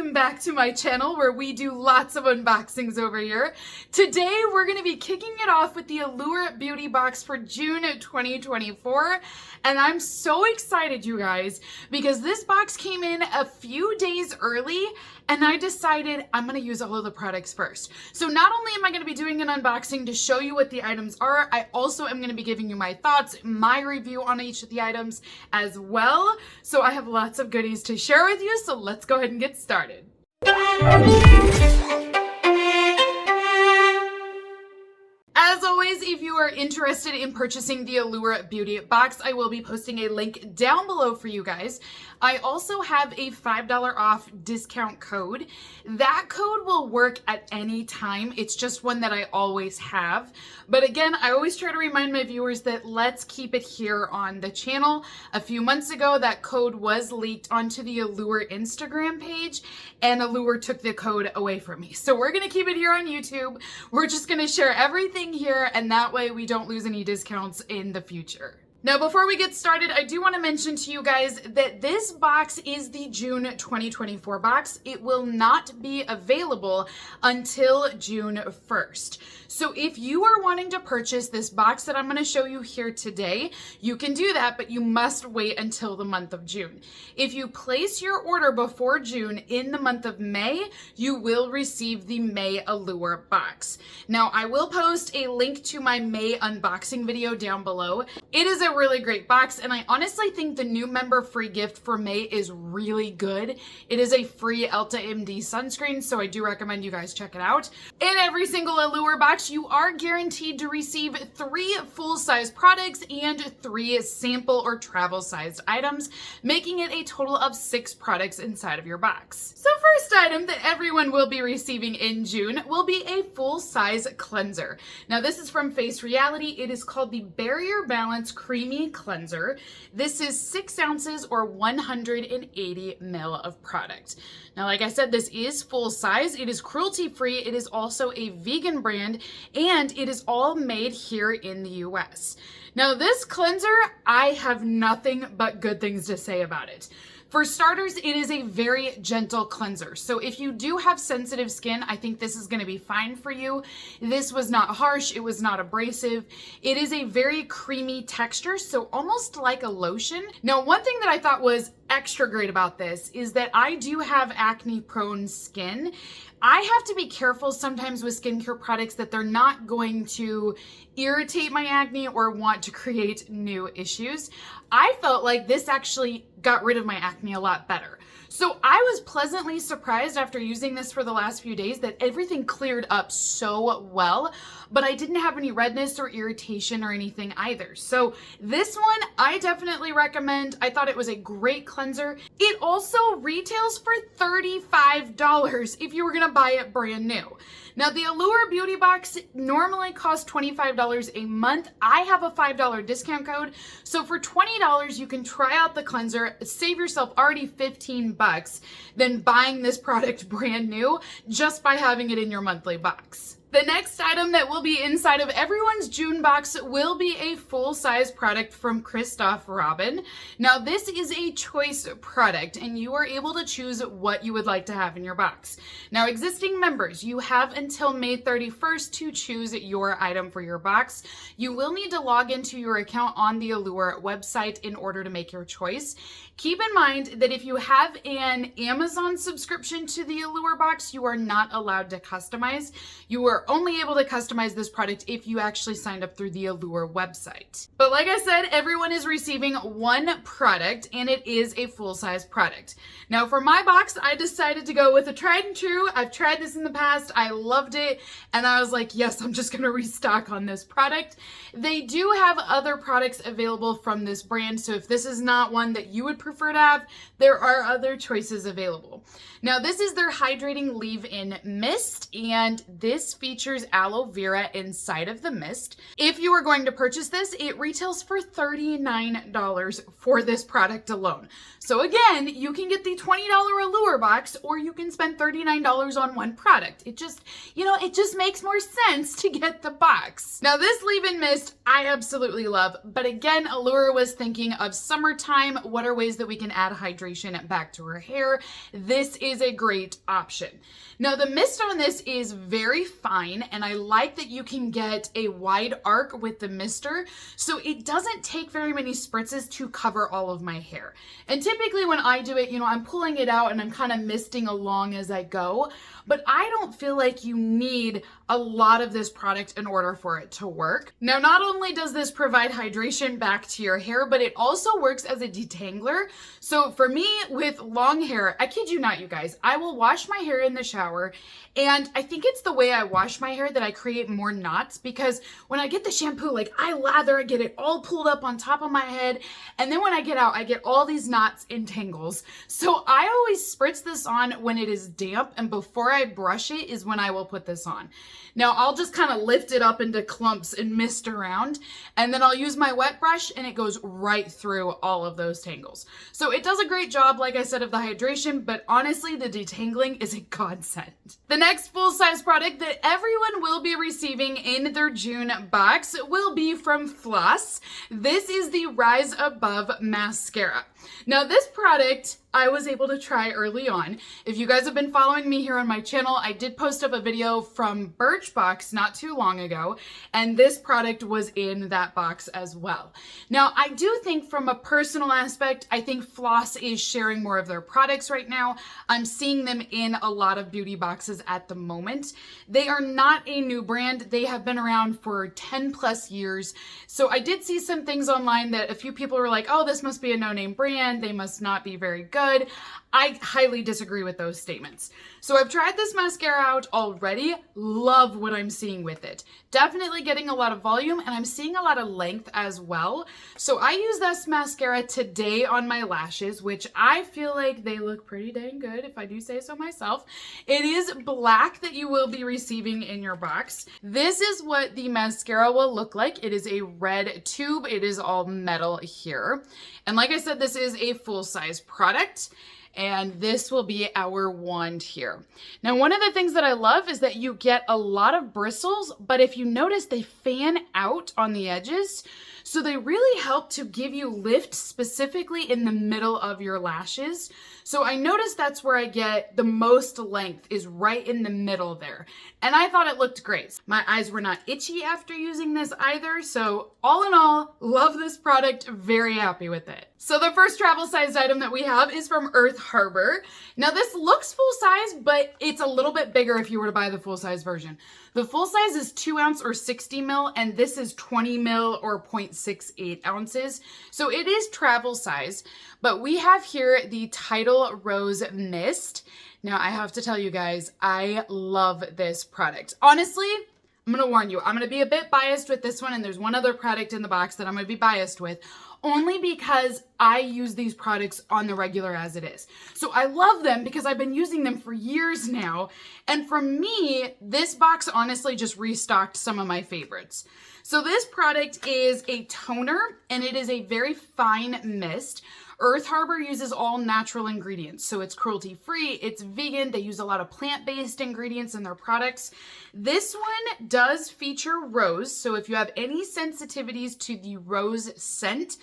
welcome back to my channel where we do lots of unboxings over here. Today we're going to be kicking it off with the Allure Beauty Box for June 2024, and I'm so excited, you guys, because this box came in a few days early and I decided I'm going to use all of the products first. So not only am I going to be doing an unboxing to show you what the items are, I also am going to be giving you my thoughts, my review on each of the items as well. So I have lots of goodies to share with you, so let's go ahead and get started. As always, if you are interested in purchasing the Allure Beauty Box, I will be posting a link down below for you guys. I also have a $5 off discount code. That code will work at any time. It's just one that I always have. But again, I always try to remind my viewers that let's keep it here on the channel. A few months ago, that code was leaked onto the Allure Instagram page, and Allure took the code away from me. So we're gonna keep it here on YouTube. We're just gonna share everything here, and that way we don't lose any discounts in the future. Now, before we get started, I do want to mention to you guys that this box is the June 2024 box. It will not be available until June 1st. So if you are wanting to purchase this box that I'm going to show you here today, you can do that, but you must wait until the month of June. If you place your order before June in the month of May, you will receive the May Allure box. Now, I will post a link to my May unboxing video down below. It is a really great box, and I honestly think the new member free gift for May is really good. It is a free Elta MD sunscreen, so I do recommend you guys check it out. In every single Allure box, you are guaranteed to receive 3 full-size products and 3 sample or travel-sized items, making it a total of 6 products inside of your box. So first item that everyone will be receiving in June will be a full-size cleanser. Now this is from Face Reality. It is called the Barrier Balance Creamy Cleanser. This is 6 ounces or 180 ml of product. Now, like I said, this is full size. It is cruelty-free. It is also a vegan brand, and it is all made here in the US. Now, this cleanser, I have nothing but good things to say about it. For starters, it is a very gentle cleanser. So if you do have sensitive skin, I think this is going to be fine for you. This was not harsh. It was not abrasive. It is a very creamy texture, so almost like a lotion. Now, one thing that I thought was extra great about this is that I do have acne-prone skin. I have to be careful sometimes with skincare products that they're not going to irritate my acne or want to create new issues. I felt like this actually got rid of my acne a lot better. So I was pleasantly surprised after using this for the last few days that everything cleared up so well, but I didn't have any redness or irritation or anything either. So this one I definitely recommend. I thought it was a great cleanser. It also retails for $35 if you were gonna buy it brand new. Now the Allure Beauty Box normally costs $25 a month. I have a $5 discount code. So for $20, you can try out the cleanser, save yourself already 15 bucks than buying this product brand new just by having it in your monthly box. The next item that will be inside of everyone's June box will be a full-size product from Christophe Robin. Now, this is a choice product, and you are able to choose what you would like to have in your box. Now, existing members, you have until May 31st to choose your item for your box. You will need to log into your account on the Allure website in order to make your choice. Keep in mind that if you have an Amazon subscription to the Allure box, you are not allowed to customize. You are only able to customize this product if you actually signed up through the Allure website. But like I said, everyone is receiving one product, and it is a full-size product. Now for my box, I decided to go with a tried and true. I've tried this in the past. I loved it. And I was like, yes, I'm just gonna restock on this product. They do have other products available from this brand. So if this is not one that you would prefer to have, there are other choices available. Now this is their Hydrating Leave-In Mist, and this feels features aloe vera inside of the mist. If you are going to purchase this, it retails for $39 for this product alone. So again, you can get the $20 Allure box, or you can spend $39 on one product. It just, it just makes more sense to get the box. Now this leave-in mist, I absolutely love, but again, Allure was thinking of summertime. What are ways that we can add hydration back to our hair? This is a great option. Now the mist on this is very fine, and I like that you can get a wide arc with the mister, so it doesn't take very many spritzes to cover all of my hair. And typically when I do it, I'm pulling it out and I'm kind of misting along as I go, but I don't feel like you need a lot of this product in order for it to work. Now, not only does this provide hydration back to your hair, but it also works as a detangler. So for me with long hair, I kid you not, you guys, I will wash my hair in the shower, and I think it's the way I wash my hair that I create more knots, because when I get the shampoo, like I lather, I get it all pulled up on top of my head, and then when I get out, I get all these knots and tangles. So I always spritz this on when it is damp, and before I brush it is when I will put this on. Now I'll just kind of lift it up into clumps and mist around, and then I'll use my wet brush and it goes right through all of those tangles. So it does a great job, like I said, of the hydration, but honestly, the detangling is a godsend. The next full-size product that everyone will be receiving in their June box will be from Floss. This is the Rise Above Mascara. Now this product I was able to try early on. If you guys have been following me here on my channel, I did post up a video from Birchbox not too long ago, and this product was in that box as well. Now I do think from a personal aspect, I think Floss is sharing more of their products right now. I'm seeing them in a lot of beauty boxes at the moment. They are not a new brand. They have been around for 10 plus years. So I did see some things online that a few people were like, oh, this must be a no-name brand. They must not be very good. I highly disagree with those statements. So I've tried this mascara out already. Love what I'm seeing with it. Definitely getting a lot of volume, and I'm seeing a lot of length as well. So I use this mascara today on my lashes, which I feel like they look pretty dang good, if I do say so myself. It is black that you will be receiving in your box. This is what the mascara will look like. It is a red tube. It is all metal here. And like I said, this is a full-size product. And this will be our wand here. Now, one of the things that I love is that you get a lot of bristles, but if you notice, they fan out on the edges. So they really help to give you lift specifically in the middle of your lashes. So I noticed that's where I get the most length, is right in the middle there. And I thought it looked great. My eyes were not itchy after using this either. So all in all, love this product, very happy with it. So the first travel sized item that we have is from Earth Harbor. Now this looks full size, but it's a little bit bigger if you were to buy the full size version. The full size is 2 ounce or 60 mil, and this is 20 mil or 0.68 ounces. So it is travel size, but we have here the Tidal Rose Mist. Now I have to tell you guys, I love this product. Honestly, I'm gonna warn you, I'm gonna be a bit biased with this one, and there's one other product in the box that I'm gonna be biased with, only because I use these products on the regular as it is. So I love them because I've been using them for years now. And for me, this box honestly just restocked some of my favorites. So this product is a toner, and it is a very fine mist. Earth Harbor uses all natural ingredients, so it's cruelty-free, it's vegan, they use a lot of plant-based ingredients in their products. This one does feature rose, so if you have any sensitivities to the rose scent,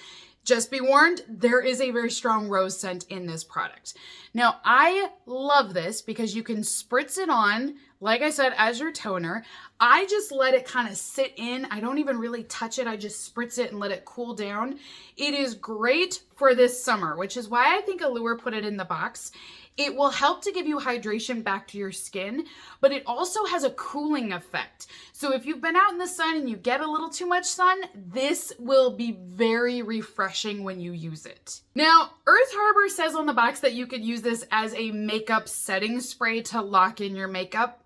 just be warned, there is a very strong rose scent in this product. Now, I love this because you can spritz it on, like I said, as your toner. I just let it kind of sit in. I don't even really touch it. I just spritz it and let it cool down. It is great for this summer, which is why I think Allure put it in the box. It will help to give you hydration back to your skin, but it also has a cooling effect. So if you've been out in the sun and you get a little too much sun, this will be very refreshing when you use it. Now, Earth Harbor says on the box that you could use this as a makeup setting spray to lock in your makeup.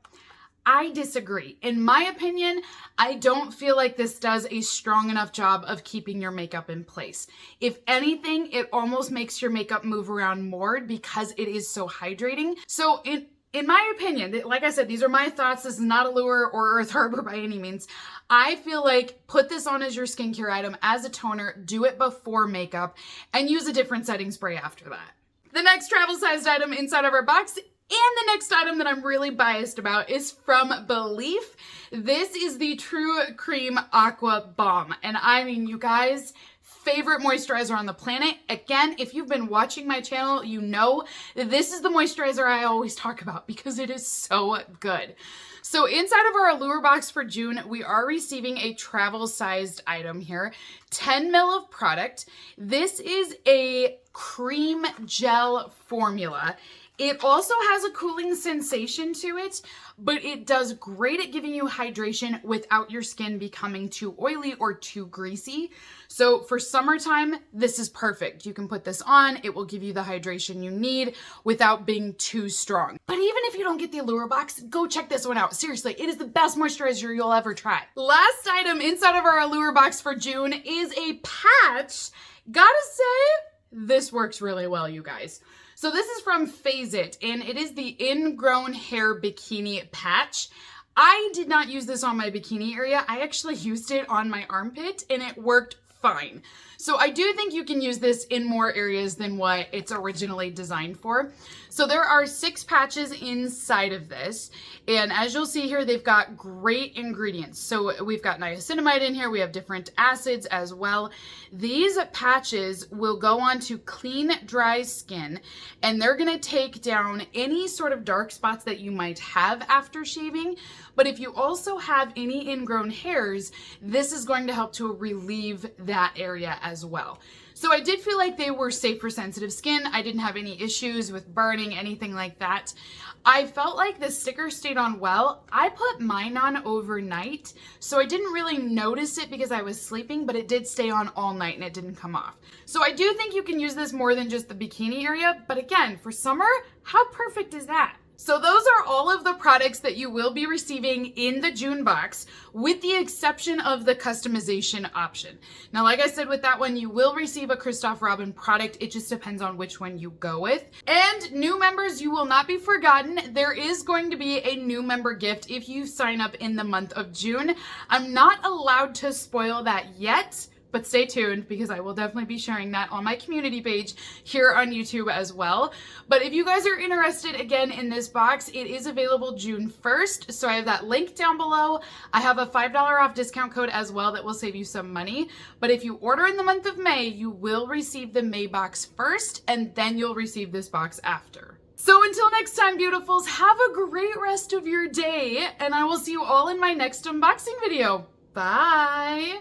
I disagree. In my opinion, I don't feel like this does a strong enough job of keeping your makeup in place. If anything, it almost makes your makeup move around more because it is so hydrating. So In my opinion, like I said, these are my thoughts. This is not Allure or Earth Harbor by any means. I feel like put this on as your skincare item, as a toner, do it before makeup, and use a different setting spray after that. The next travel-sized item inside of our box, and the next item that I'm really biased about, is from Belif. This is the True Cream Aqua Balm. And I mean, you guys, favorite moisturizer on the planet. Again, if you've been watching my channel, you know that this is the moisturizer I always talk about because it is so good. So inside of our Allure box for June, we are receiving a travel-sized item here, 10 ml of product. This is a cream gel formula. It also has a cooling sensation to it, but it does great at giving you hydration without your skin becoming too oily or too greasy. So for summertime, this is perfect. You can put this on, it will give you the hydration you need without being too strong. But even if you don't get the Allure box, go check this one out. Seriously, it is the best moisturizer you'll ever try. Last item inside of our Allure box for June is a patch. Gotta say, this works really well, you guys. So this is from Phase It, and it is the Ingrown Hair Bikini Patch. I did not use this on my bikini area. I actually used it on my armpit, and it worked fine. So I do think you can use this in more areas than what it's originally designed for. So there are 6 patches inside of this. And as you'll see here, they've got great ingredients. So we've got niacinamide in here. We have different acids as well. These patches will go on to clean, dry skin, and they're going to take down any sort of dark spots that you might have after shaving. But if you also have any ingrown hairs, this is going to help to relieve that area as well. So I did feel like they were safe for sensitive skin. I didn't have any issues with burning, anything like that. I felt like the sticker stayed on well. I put mine on overnight, so I didn't really notice it because I was sleeping, but it did stay on all night and it didn't come off. So I do think you can use this more than just the bikini area, but again, for summer, how perfect is that? So those are all of the products that you will be receiving in the June box, with the exception of the customization option. Now, like I said, with that one, you will receive a Christoph Robin product. It just depends on which one you go with. And new members, you will not be forgotten. There is going to be a new member gift if you sign up in the month of June. I'm not allowed to spoil that yet, but stay tuned because I will definitely be sharing that on my community page here on YouTube as well. But if you guys are interested again in this box, it is available June 1st. So I have that link down below. I have a $5 off discount code as well that will save you some money. But if you order in the month of May, you will receive the May box first, and then you'll receive this box after. So until next time, beautifuls, have a great rest of your day, and I will see you all in my next unboxing video. Bye!